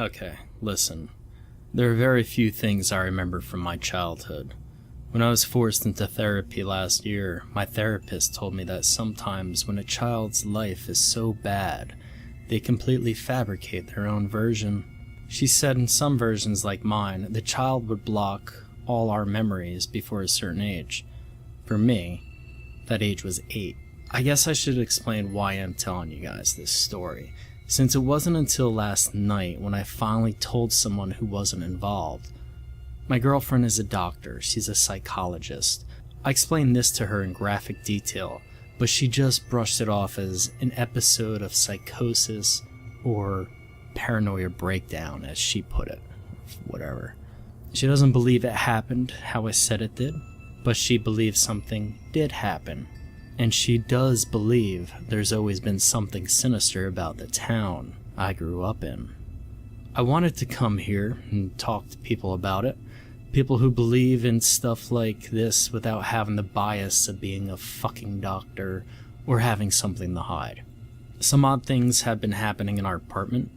Okay, listen. There are very few things I remember from my childhood. When I was forced into therapy last year, my therapist told me that sometimes when a child's life is so bad, they completely fabricate their own version. She said in some versions like mine, the child would block all our memories before a certain age. For me, that age was 8. I guess I should explain why I'm telling you guys this story, since it wasn't until last night when I finally told someone who wasn't involved. My girlfriend is a doctor, she's a psychologist. I explained this to her in graphic detail, but she just brushed it off as an episode of psychosis or paranoia breakdown, as she put it. Whatever. She doesn't believe it happened how I said it did, but she believes something did happen. And she does believe there's always been something sinister about the town I grew up in. I wanted to come here and talk to people about it. People who believe in stuff like this without having the bias of being a fucking doctor or having something to hide. Some odd things have been happening in our apartment,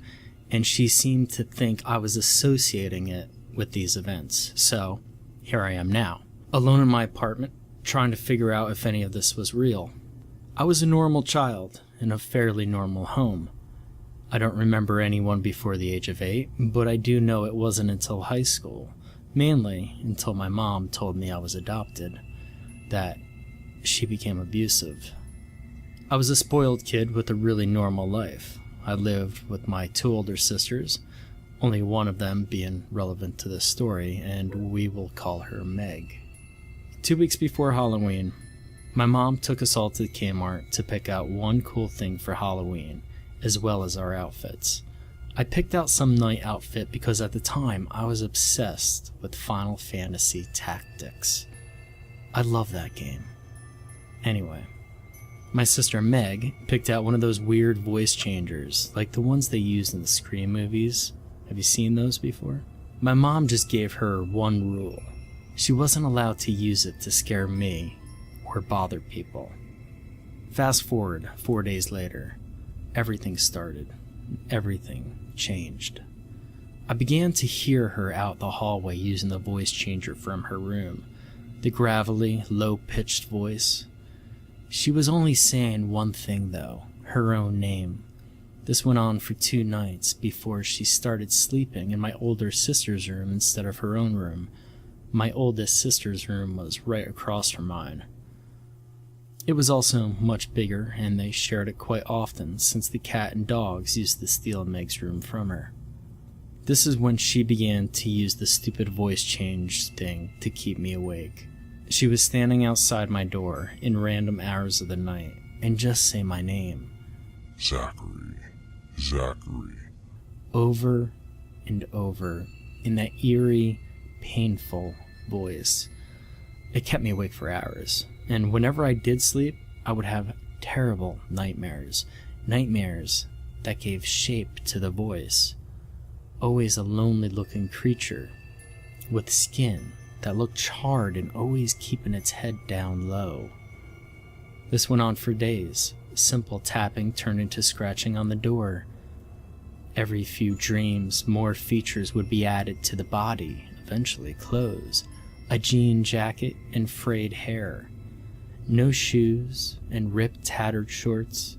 and she seemed to think I was associating it with these events. So, here I am now, alone in my apartment, trying to figure out if any of this was real. I was a normal child in a fairly normal home. I don't remember anyone before the age of 8, but I do know it wasn't until high school, mainly until my mom told me I was adopted, that she became abusive. I was a spoiled kid with a really normal life. I lived with my 2 older sisters, only one of them being relevant to this story, and we will call her Meg. 2 weeks before Halloween, my mom took us all to Kmart to pick out one cool thing for Halloween, as well as our outfits. I picked out some night outfit because at the time I was obsessed with Final Fantasy Tactics. I love that game. Anyway, my sister Meg picked out one of those weird voice changers, like the ones they used in the Scream movies. Have you seen those before? My mom just gave her one rule. She wasn't allowed to use it to scare me or bother people. Fast forward 4 days later, everything started. Everything changed. I began to hear her out the hallway using the voice changer from her room. The gravelly, low-pitched voice. She was only saying one thing though, her own name. This went on for 2 nights before she started sleeping in my older sister's room instead of her own room. My oldest sister's room was right across from mine. It was also much bigger, and they shared it quite often since the cat and dogs used to steal Meg's room from her. This is when she began to use the stupid voice change thing to keep me awake. She was standing outside my door in random hours of the night and just say my name. Zachary. Zachary. Over and over in that eerie, painful voice. It kept me awake for hours, and whenever I did sleep, I would have terrible nightmares. Nightmares that gave shape to the voice. Always a lonely-looking creature with skin that looked charred and always keeping its head down low. This went on for days. Simple tapping turned into scratching on the door. Every few dreams, more features would be added to the body, eventually clothes, a jean jacket and frayed hair, no shoes and ripped tattered shorts.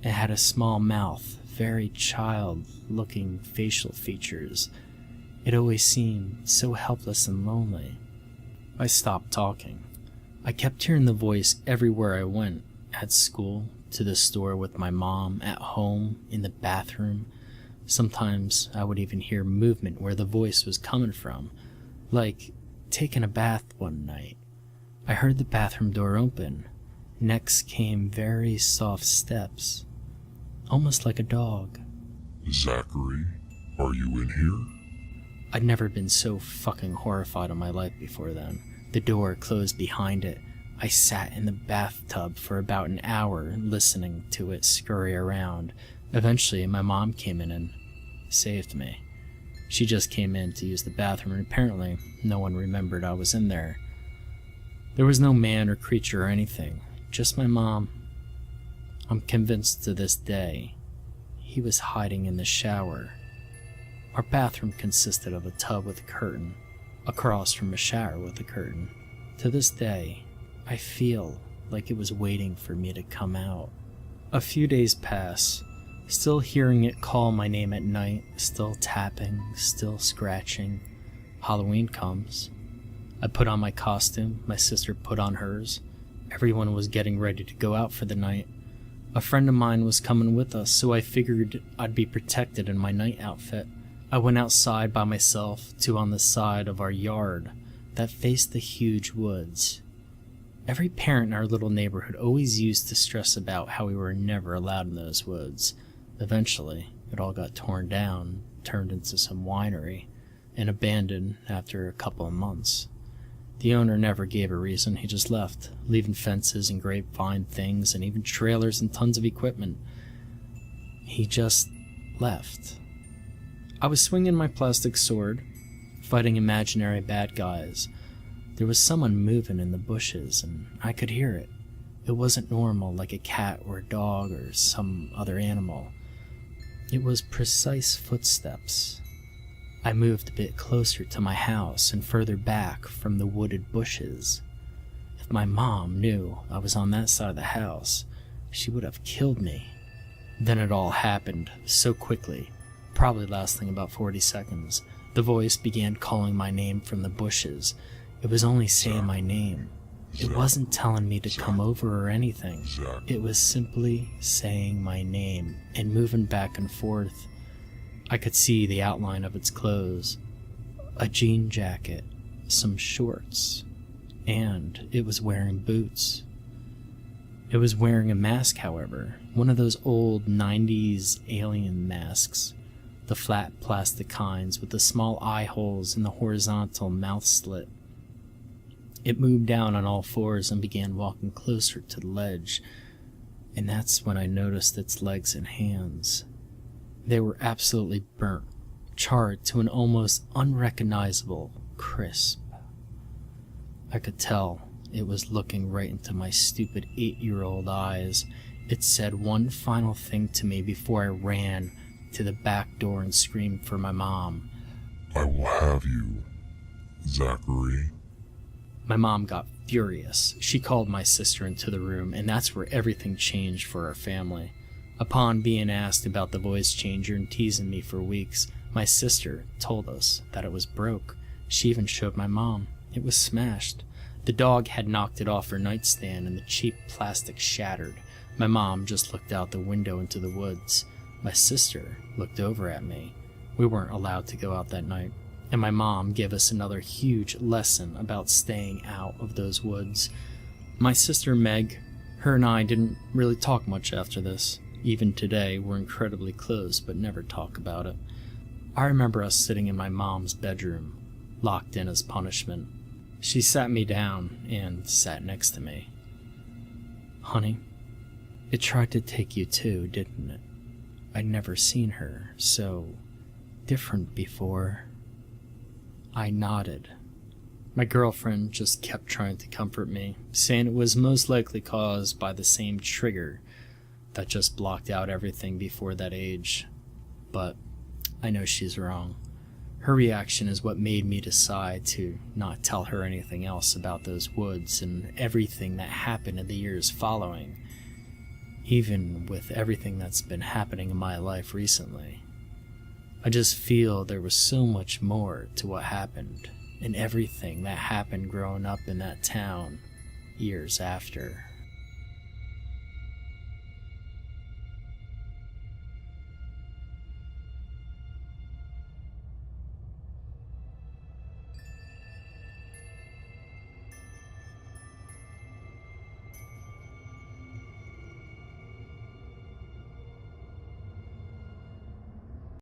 It had a small mouth, very child-looking facial features. It always seemed so helpless and lonely. I stopped talking. I kept hearing the voice everywhere I went, at school, to the store with my mom, at home, in the bathroom. Sometimes I would even hear movement where the voice was coming from, like taking a bath one night. I heard the bathroom door open. Next came very soft steps, almost like a dog. Zachary, are you in here? I'd never been so fucking horrified in my life before then. The door closed behind it. I sat in the bathtub for about an hour listening to it scurry around. Eventually, my mom came in and saved me. She just came in to use the bathroom, and apparently no one remembered I was in there. There was no man or creature or anything, just my mom. I'm convinced to this day he was hiding in the shower, Our bathroom consisted of a tub with a curtain, across from a shower with a curtain. To this day, I feel like it was waiting for me to come out. A few days pass, still hearing it call my name at night, still tapping, still scratching. Halloween comes. I put on my costume, my sister put on hers. Everyone was getting ready to go out for the night. A friend of mine was coming with us, so I figured I'd be protected in my night outfit. I went outside by myself to on the side of our yard that faced the huge woods. Every parent in our little neighborhood always used to stress about how we were never allowed in those woods. Eventually, it all got torn down, turned into some winery, and abandoned after a couple of months. The owner never gave a reason, he just left, leaving fences and grapevine things and even trailers and tons of equipment. He just left. I was swinging my plastic sword, fighting imaginary bad guys. There was someone moving in the bushes, and I could hear it. It wasn't normal like a cat or a dog or some other animal. It was precise footsteps. I moved a bit closer to my house and further back from the wooded bushes. If my mom knew I was on that side of the house, she would have killed me. Then it all happened so quickly, probably lasting about 40 seconds. The voice began calling my name from the bushes. It was only saying my name. It wasn't telling me to come over or anything. It was simply saying my name and moving back and forth. I could see the outline of its clothes. A jean jacket, some shorts, and it was wearing boots. It was wearing a mask, however, one of those old 90s alien masks, the flat plastic kinds with the small eye holes and the horizontal mouth slit. It moved down on all fours and began walking closer to the ledge, and that's when I noticed its legs and hands. They were absolutely burnt, charred to an almost unrecognizable crisp. I could tell it was looking right into my stupid 8-year-old eyes. It said one final thing to me before I ran to the back door and screamed for my mom. I will have you, Zachary. My mom got furious. She called my sister into the room, and that's where everything changed for our family. Upon being asked about the voice changer and teasing me for weeks, my sister told us that it was broke. She even showed my mom. It was smashed. The dog had knocked it off her nightstand and the cheap plastic shattered. My mom just looked out the window into the woods. My sister looked over at me. We weren't allowed to go out that night, and my mom gave us another huge lesson about staying out of those woods. My sister Meg, her and I didn't really talk much after this. Even today, we're incredibly close, but never talk about it. I remember us sitting in my mom's bedroom, locked in as punishment. She sat me down and sat next to me. Honey, it tried to take you too, didn't it? I'd never seen her so different before. I nodded. My girlfriend just kept trying to comfort me, saying it was most likely caused by the same trigger that just blocked out everything before that age. But I know she's wrong. Her reaction is what made me decide to not tell her anything else about those woods and everything that happened in the years following, even with everything that's been happening in my life recently. I just feel there was so much more to what happened and everything that happened growing up in that town years after.